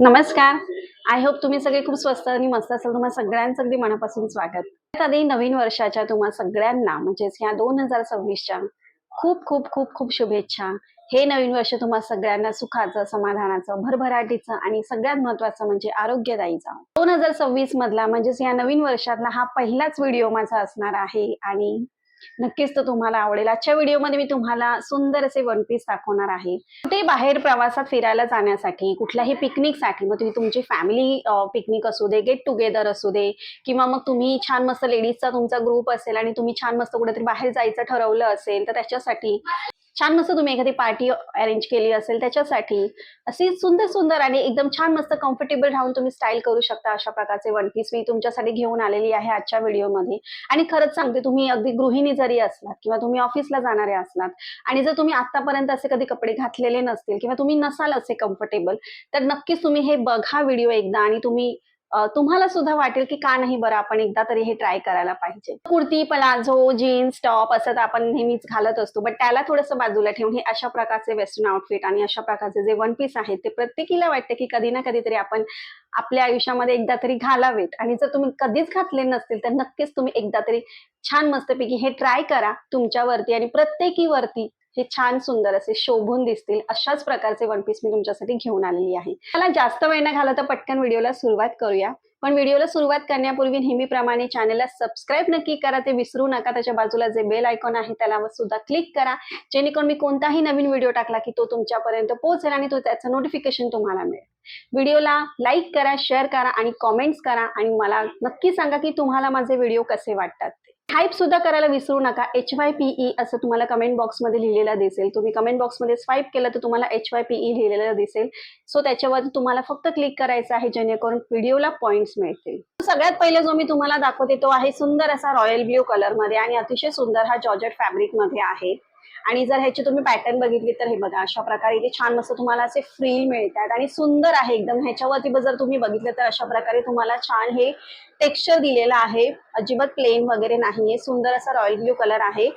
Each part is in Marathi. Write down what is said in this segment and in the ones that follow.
नमस्कार. आय होप तुम्ही सगळे खूप स्वस्त आणि मस्त असाल. तुम्हा सगळ्यांचं अगदी मनापासून स्वागत. आधी नवीन वर्षाच्या तुम्हा सगळ्यांना म्हणजेच ह्या 2026च्या खूप खूप खूप खूप शुभेच्छा. हे नवीन वर्ष तुम्हा सगळ्यांना सुखाचं, समाधानाचं, भरभराटीचं आणि सगळ्यात महत्त्वाचं म्हणजे आरोग्यदायी जावो. 2026 मधला म्हणजेच या नवीन वर्षातला हा पहिलाच व्हिडिओ माझा असणार आहे आणि नक्कीच तो तुम्हाला आवडेल. आजच्या व्हिडिओमध्ये मी तुम्हाला सुंदर असे वन पीस दाखवणार आहे. कुठे बाहेर प्रवासात फिरायला जाण्यासाठी, कुठल्याही पिकनिकसाठी, मग तुम्ही तुमची फॅमिली पिकनिक असू दे, गेट टुगेदर असू दे किंवा मग तुम्ही छान मस्त लेडीजचा तुमचा ग्रुप असेल आणि तुम्ही छान मस्त कुठेतरी बाहेर जायचं ठरवलं असेल, तर त्याच्यासाठी छान मस्त तुम्ही एखादी पार्टी अरेंज केली असेल त्याच्यासाठी अशी सुंदर सुंदर आणि एकदम छान मस्त कम्फर्टेबल राहून तुम्ही स्टाईल करू शकता अशा प्रकारचे वन पीस मी तुमच्यासाठी घेऊन आलेली आहे आजच्या व्हिडिओमध्ये. आणि खरंच सांगते, तुम्ही अगदी गृहिणी जरी असलात किंवा तुम्ही ऑफिसला जाणारे असलात आणि जर तुम्ही आतापर्यंत असे कधी कपडे घातलेले नसतील किंवा तुम्ही नसाल असे कम्फर्टेबल, तर नक्कीच तुम्ही हे बघा व्हिडिओ एकदा आणि तुम्हाला सुद्धा वाटेल की का नाही बरं आपण एकदा तरी हे ट्राय करायला पाहिजे. कुर्ती, प्लाझो, जीन्स, टॉप असं तर आपण नेहमीच घालत असतो, बट त्याला थोडंसं बाजूला ठेवून हे अशा प्रकारचे वेस्टर्न आउटफिट आणि अशा प्रकारचे जे वन पीस आहेत ते प्रत्येकीला वाटते की कधी ना कधीतरी आपण आपल्या आयुष्यामध्ये एकदा तरी घालावेत. आणि जर तुम्ही कधीच घातले नसतील तर नक्कीच तुम्ही एकदा तरी छान मस्तपैकी हे ट्राय करा तुमच्यावरती आणि प्रत्येकीवरती हे छान सुंदर असे शोभून दिसतील अशाच प्रकारचे वन पीस मी तुमच्यासाठी घेऊन आलेली आहे. मला जास्त वेळ न घालवता पटकन व्हिडिओला सुरुवात करूया. पण व्हिडिओला सुरुवात करण्यापूर्वी नेहमीप्रमाणे चॅनलला सबस्क्राईब नक्की करा, ते विसरू नका. त्याच्या बाजूला जे बेल आयकॉन आहे त्याला सुद्धा क्लिक करा, जेणेकरून मी कोणताही नवीन व्हिडिओ टाकला की तो तुमच्यापर्यंत पोहोचेल आणि त्याचं नोटिफिकेशन तुम्हाला मिळेल. व्हिडिओला लाईक करा, शेअर करा आणि कॉमेंट्स करा आणि मला नक्की सांगा की तुम्हाला माझे व्हिडिओ कसे वाटतात. टाईप सुद्धा करायला विसरू नका. HYPE असं तुम्हाला कमेंट बॉक्समध्ये लिहिलेलं दिसेल. तुम्ही कमेंट बॉक्समध्ये स्वाईप केलं तर तुम्हाला HYPE लिहिलेलं दिसेल. सो त्याच्यावर तुम्हाला फक्त क्लिक करायचं आहे, जेणेकरून व्हिडिओला पॉइंट्स मिळतील. सगळ्यात पहिले जो मी तुम्हाला दाखवते तो आहे सुंदर असा रॉयल ब्ल्यू कलरमध्ये आणि अतिशय सुंदर हा जॉर्जेट फॅब्रिकमध्ये आहे. आणि जर ह्याची तुम्ही पॅटर्न बघितली तर हे बघा, अशा प्रकारे इथे छान मस्त तुम्हाला असे फ्रिल मिळतात आणि सुंदर आहे एकदम. ह्याच्यावरती जर तुम्ही बघितलं तर अशा प्रकारे तुम्हाला छान हे टेक्स्चर दिलेलं आहे. अजिबात प्लेन वगैरे नाहीये. सुंदर असा रॉयल ब्ल्यू कलर आहे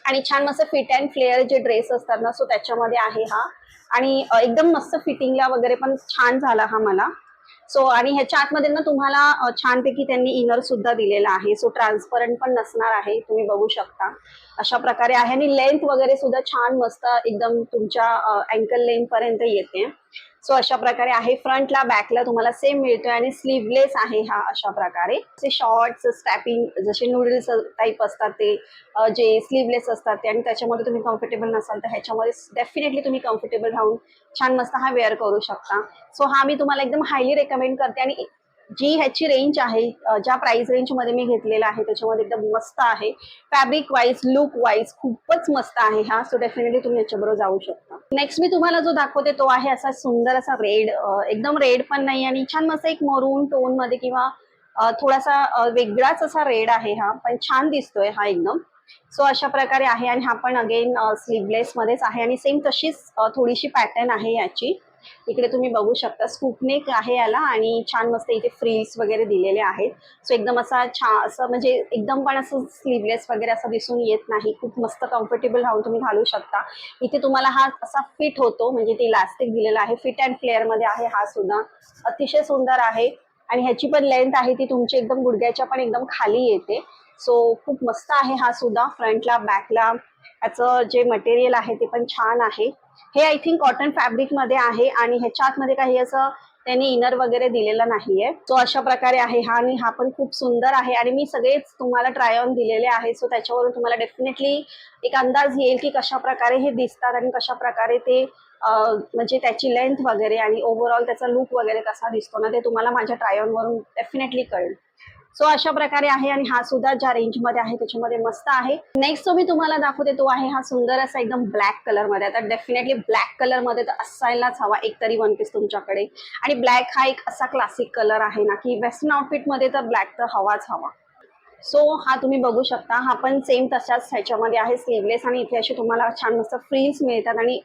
आणि छान मस्त फिट अँड फ्लेअर जे ड्रेस असतात ना, सो त्याच्यामध्ये आहे हा. आणि एकदम मस्त फिटिंगला वगैरे पण छान झाला हा मला. सो आणि ह्याच्या आतमध्ये ना तुम्हाला छानपैकी त्यांनी इनर सुद्धा दिलेला आहे. सो ट्रान्सपरंट पण नसणार आहे, तुम्ही बघू शकता अशा प्रकारे आहे. आणि लेंथ वगैरे सुद्धा छान मस्त एकदम तुमच्या अँकल लेंथ पर्यंत येते. सो अशा प्रकारे आहे. फ्रंटला बॅकला तुम्हाला सेम मिळतोय आणि स्लीवलेस आहे हा अशा प्रकारे. जे शॉर्ट्स स्टॅपिंग जसे नूडल्स टाईप असतात ते जे स्लीवलेस असतात ते, आणि त्याच्यामध्ये तुम्ही कम्फर्टेबल नसाल तर ह्याच्यामध्ये डेफिनेटली तुम्ही कम्फर्टेबल राहून छान मस्त हा वेअर करू शकता. सो हा मी तुम्हाला एकदम हायली रेकमेंड करते. आणि जी ह्याची रेंज आहे, ज्या प्राइस रेंजमध्ये मी घेतलेला आहे त्याच्यामध्ये एकदम मस्त आहे. फॅब्रिक वाईज, लुक वाईज खूपच मस्त आहे हा. सो डेफिनेटली तुम्ही याच्याबरोबर जाऊ शकता. नेक्स्ट मी तुम्हाला जो दाखवते तो आहे असा सुंदर असा रेड, एकदम रेड पण नाही आणि छान मस्त एक मरून टोन मध्ये किंवा थोडासा वेगळाच असा रेड आहे हा, पण छान दिसतोय हा एकदम. सो अशा प्रकारे आहे आणि हा पण अगेन स्लीवलेस मध्येच आहे आणि सेम तशीच थोडीशी पॅटर्न आहे याची. इकडे तुम्ही बघू शकता स्कूप आहे याला आणि छान मस्त इथे फ्रिल्स वगैरे दिलेले आहेत. सो एकदम असा छान असं म्हणजे एकदम पण असं स्लीवलेस वगैरे असं दिसून येत नाही. खूप मस्त कम्फर्टेबल राहून तुम्ही घालू शकता. इथे तुम्हाला हा असा फिट होतो, म्हणजे ते इलास्टिक दिलेला आहे. फिट अँड फ्लेअर मध्ये आहे हा सुद्धा, अतिशय सुंदर आहे. आणि ह्याची पण लेंथ आहे ती तुमची एकदम गुडघ्याच्या पण एकदम खाली येते. सो खूप मस्त आहे हा सुद्धा. फ्रंटला बॅकला याचं जे मटेरियल आहे ते पण छान आहे. हे आय थिंक कॉटन फॅब्रिक मध्ये आहे आणि ह्याच्या आतमध्ये काही असं त्यांनी इनर वगैरे दिलेलं नाहीये. सो अशा प्रकारे आहे हा आणि हा पण खूप सुंदर आहे. आणि मी सगळेच तुम्हाला ट्राय ऑन दिलेले आहे. सो त्याच्यावरून तुम्हाला डेफिनेटली एक अंदाज येईल की कशा प्रकारे हे दिसतात आणि कशा प्रकारे ते म्हणजे त्याची लेंथ वगैरे आणि ओव्हरऑल त्याचा लुक वगैरे कसा दिसतो ना, ते तुम्हाला माझ्या ट्राय ऑन वरून डेफिनेटली कळेल. सो अशा प्रकारे आहे आणि हा सुद्धा ज्या रेंज मध्ये आहे त्याच्यामध्ये मस्त आहे. नेक्स्ट जो मी तुम्हाला दाखवते तो आहे हा सुंदर असा एकदम ब्लॅक कलर मध्ये. आता डेफिनेटली ब्लॅक कलर मध्ये तर असायलाच हवा एक तरी वन पीस तुमच्याकडे. आणि ब्लॅक हा एक असा क्लासिक कलर आहे ना की वेस्टर्न आउटफिट मध्ये तर ब्लॅक तर हवाच हवा. सो हा तुम्ही बघू शकता, हा पण सेम तशाच ह्याच्यामध्ये आहे, स्लीवलेस आणि इथे असे तुम्हाला छान मस्त फ्रिल्स मिळतात आणि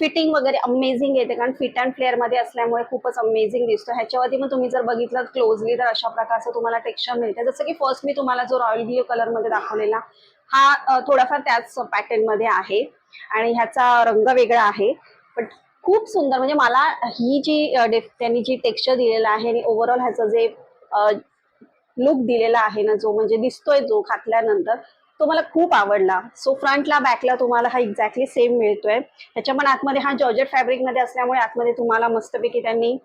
फिटिंग वगैरे अमेझिंग येते, कारण फिट अँड फ्लेअर मध्ये असल्यामुळे खूपच अमेझिंग दिसतो. ह्याच्यावरती मग तुम्ही जर बघितलं क्लोजली तर अशा प्रकारचं तुम्हाला टेक्स्चर मिळते. जसं की फर्स्ट मी तुम्हाला जो रॉयल ब्ल्यू कलर मध्ये दाखवलेला हा थोडाफार त्याच पॅटर्न मध्ये आहे आणि ह्याचा रंग वेगळा आहे, पण खूप सुंदर, म्हणजे मला ही जी त्यांनी जी टेक्स्चर दिलेलं आहे आणि ओव्हरऑल ह्याचं जे लुक दिलेला आहे ना, जो म्हणजे दिसतोय जो घातल्यानंतर, तो मला खूप आवडला. सो फ्रंटला बॅकला तुम्हाला हा एक्झॅक्टली सेम मिळतोय. त्याच्या पण आतमध्ये हा जॉर्जेट फॅब्रिक मध्ये असल्यामुळे आतमध्ये तुम्हाला मस्तपैकी त्यांनी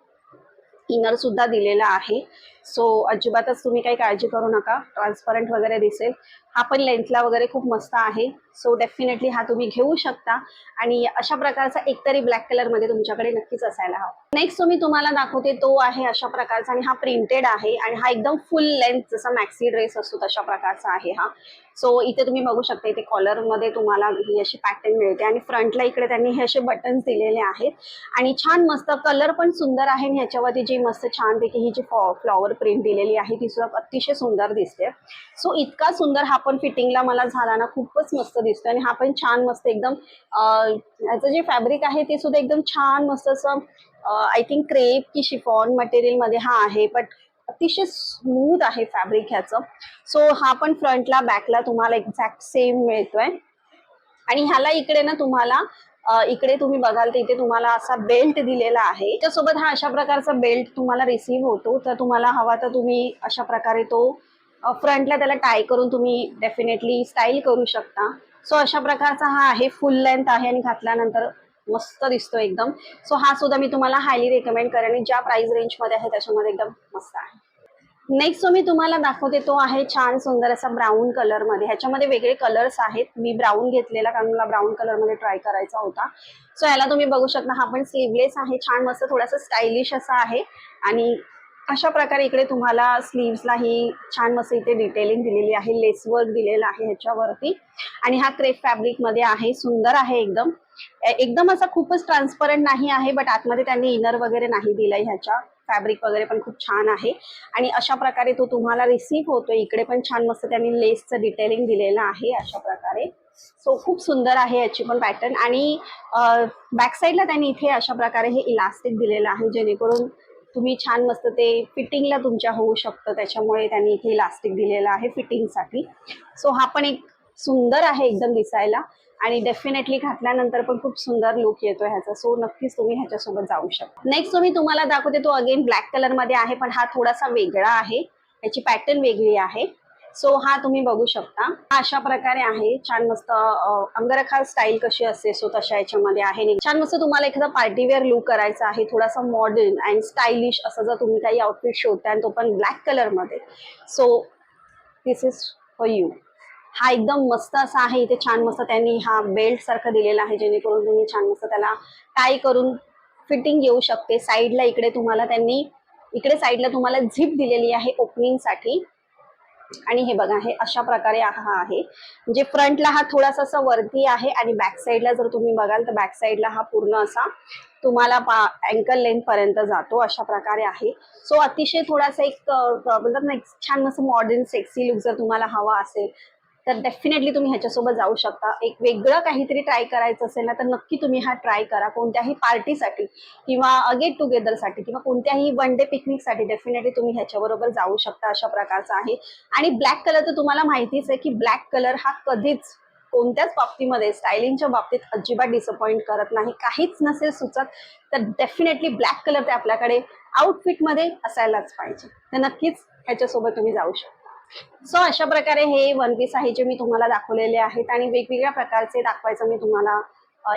इनर सुद्धा दिलेला आहे. सो अजिबातच तुम्ही काही काळजी करू नका, ट्रान्सपरंट वगैरे दिसेल. हा पण लेंथला वगैरे खूप मस्त आहे. सो डेफिनेटली हा तुम्ही घेऊ शकता आणि अशा प्रकारचा एकतरी ब्लॅक कलर मध्ये तुमच्याकडे नक्कीच असायला हवा. नेक्स्ट मी तुम्हाला दाखवते तो आहे अशा प्रकारचा आणि हा प्रिंटेड आहे आणि हा एकदम फुल लेंथ जसा मॅक्सी ड्रेस असतो तशा प्रकारचा आहे हा. सो इथे तुम्ही बघू शकता, इथे कॉलर मध्ये तुम्हाला ही अशी पॅटर्न मिळते आणि फ्रंटला इकडे त्यांनी हे असे बटन्स दिलेले आहेत आणि छान मस्त कलर पण सुंदर आहे आणि ह्याच्यावरती जी मस्त छानपैकी ही जी फ्लॉवर प्रिंट दिलेली आहे ती सुद्धा अतिशय सुंदर दिसते. सो इतका सुंदर हा पण फिटिंगला मला झाला ना, खूपच मस्त दिसतो आणि हा पण छान मस्त एकदम याचं जे फॅब्रिक आहे ते सुद्धा एकदम छान मस्त असं आय थिंक क्रेप की शिफॉन मटेरियल मध्ये हा आहे, बट अतिशय स्मूथ आहे फॅब्रिक ह्याचं. सो हा पण फ्रंटला बॅकला तुम्हाला एक्झॅक्ट सेम मिळतोय आणि ह्याला इकडे ना तुम्हाला इकडे तुम्ही बघाल तर इथे तुम्हाला असा बेल्ट दिलेला आहे. त्यासोबत हा अशा प्रकारचा बेल्ट तुम्हाला रिसीव्ह होतो. तर तुम्हाला हवा तर तुम्ही अशा प्रकारे तो फ्रंटला त्याला टाय करून तुम्ही डेफिनेटली स्टाईल करू शकता. सो अशा प्रकारचा हा आहे, फुल लेंथ आहे आणि घातल्यानंतर मस्त दिसतो एकदम. सो हा सुद्धा मी तुम्हाला हायली रेकमेंड करेन आणि ज्या प्राइस रेंज मध्ये आहे त्याच्यामध्ये एकदम मस्त आहे. नेक्स्ट मी तुम्हाला दाखवते तो आहे छान सुंदर असा ब्राऊन कलर मध्ये. ह्याच्यामध्ये वेगळे कलर्स आहेत. मी ब्राऊन घेतलेला कारण मला ब्राऊन कलर मध्ये ट्राय करायचा होता. सो याला तुम्ही बघू शकता, हा पण स्लीवलेस आहे, छान मस्त थोडासा स्टायलिश असा आहे आणि अशा प्रकारे इकडे तुम्हाला स्लीव्सला ही छान मस्त इथे डिटेलिंग दिलेली आहे, लेस वर्क दिलेला आहे ह्याच्यावरती आणि हा क्रेप फॅब्रिक मध्ये आहे, सुंदर आहे एकदम. एकदम असा खूपच ट्रान्सपरंट नाही आहे, बट आतमध्ये त्यांनी इनर वगैरे नाही दिलंय. ह्याच्या फॅब्रिक वगैरे पण खूप छान आहे आणि अशा प्रकारे तो तुम्हाला रिसीव्ह होतो. इकडे पण छान मस्त त्यांनी लेसचं डिटेलिंग दिलेलं आहे अशा प्रकारे. सो खूप सुंदर आहे याची पण पॅटर्न आणि बॅक साईडला त्यांनी इथे अशा प्रकारे हे इलास्टिक दिलेलं आहे, जेणेकरून तुम्ही छान मस्त ते फिटिंगला तुमच्या होऊ शकतं. त्याच्यामुळे त्यांनी इथे इलास्टिक दिलेलं आहे फिटिंगसाठी. सो हा पण एक सुंदर आहे एकदम दिसायला आणि डेफिनेटली घातल्यानंतर पण खूप सुंदर लुक येतो ह्याचा. सो नक्कीच तुम्ही ह्याच्यासोबत जाऊ शकता. नेक्स्ट मी तुम्हाला दाखवते तो अगेन ब्लॅक कलर मध्ये आहे, पण हा थोडासा वेगळा आहे, याची पॅटर्न वेगळी आहे. सो हा तुम्ही बघू शकता, हा अशा प्रकारे आहे, छान मस्त अंगरखा स्टाईल कशी असते सो तशा याच्यामध्ये आहे. छान मस्त तुम्हाला एखादा पार्टीवेअर लुक करायचा आहे, थोडासा मॉडर्न अँड स्टायलिश असं जर तुम्ही काही आउटफिट शोधताय आणि तो पण ब्लॅक कलर मध्ये, so this is for you. हा एकदम मस्त असा आहे. इथे छान मस्त त्यांनी हा बेल्ट सारखं दिलेला आहे, जेणेकरून तुम्ही छान मस्त त्याला टाय करून फिटिंग येऊ शकते. साईडला इकडे तुम्हाला त्यांनी इकडे साईडला तुम्हाला झिप दिलेली आहे ओपनिंग साठी आणि हे बघा, हे अशा प्रकारे हा आहे. म्हणजे फ्रंटला हा थोडासा असा वरती आहे आणि बॅक साईडला जर तुम्ही बघाल तर बॅक साईडला हा पूर्ण असा तुम्हाला अँकल लेंथ पर्यंत जातो अशा प्रकारे आहे. सो अतिशय थोडासा एक बोलतात ना, छान मस्त मॉडर्न सेक्सी लुक जर तुम्हाला हवा असेल तर डेफिनेटली तुम्ही ह्याच्यासोबत जाऊ शकता. एक वेगळं काहीतरी ट्राय करायचं असेल ना तर नक्की तुम्ही हा ट्राय करा. कोणत्याही पार्टीसाठी किंवा गेट टुगेदरसाठी किंवा कोणत्याही वन डे पिकनिकसाठी डेफिनेटली तुम्ही ह्याच्याबरोबर जाऊ शकता. अशा प्रकारचा आहे आणि ब्लॅक कलर तर तुम्हाला माहितीच आहे की ब्लॅक कलर हा कधीच कोणत्याच बाबतीमध्ये स्टायलिंगच्या बाबतीत अजिबात डिसअपॉइंट करत नाही. काहीच नसेल सुचत तर डेफिनेटली ब्लॅक कलर ते आपल्याकडे आउटफिटमध्ये असायलाच पाहिजे. तर नक्कीच ह्याच्यासोबत तुम्ही जाऊ शकता. सो अशा प्रकारे हे वन पीस आहे जे मी तुम्हाला दाखवलेले आहेत आणि वेगवेगळ्या प्रकारचे दाखवायचा मी तुम्हाला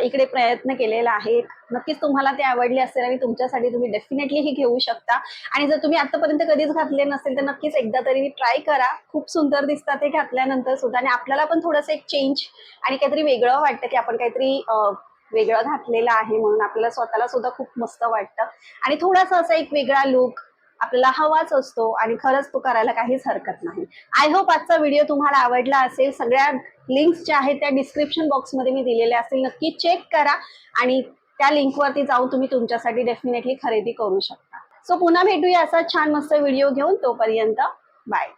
इकडे प्रयत्न केलेला आहे. नक्कीच तुम्हाला ते आवडले असेल आणि तुमच्यासाठी तुम्ही डेफिनेटली हे घेऊ शकता आणि जर तुम्ही आतापर्यंत कधीच घातले नसेल तर नक्कीच एकदा तरी ट्राय करा. खूप सुंदर दिसतात ते घातल्यानंतर सुद्धा आणि आपल्याला पण थोडंसं एक चेंज आणि काहीतरी वेगळं वाटतं की आपण काहीतरी वेगळं घातलेलं आहे म्हणून आपल्याला स्वतःला सुद्धा खूप मस्त वाटतं आणि थोडासा असा एक वेगळा लुक आपल्याला हवाच असतो आणि खरंच तो करायला काहीच हरकत नाही. आय होप आजचा व्हिडिओ तुम्हाला आवडला असेल. सगळ्या लिंक्स ज्या आहेत त्या डिस्क्रिप्शन बॉक्समध्ये मी दिलेल्या असतील, नक्की चेक करा आणि त्या लिंकवरती जाऊन तुम्ही तुमच्यासाठी डेफिनेटली खरेदी करू शकता. सो पुन्हा भेटूया असा छान मस्त व्हिडिओ घेऊन. तोपर्यंत बाय.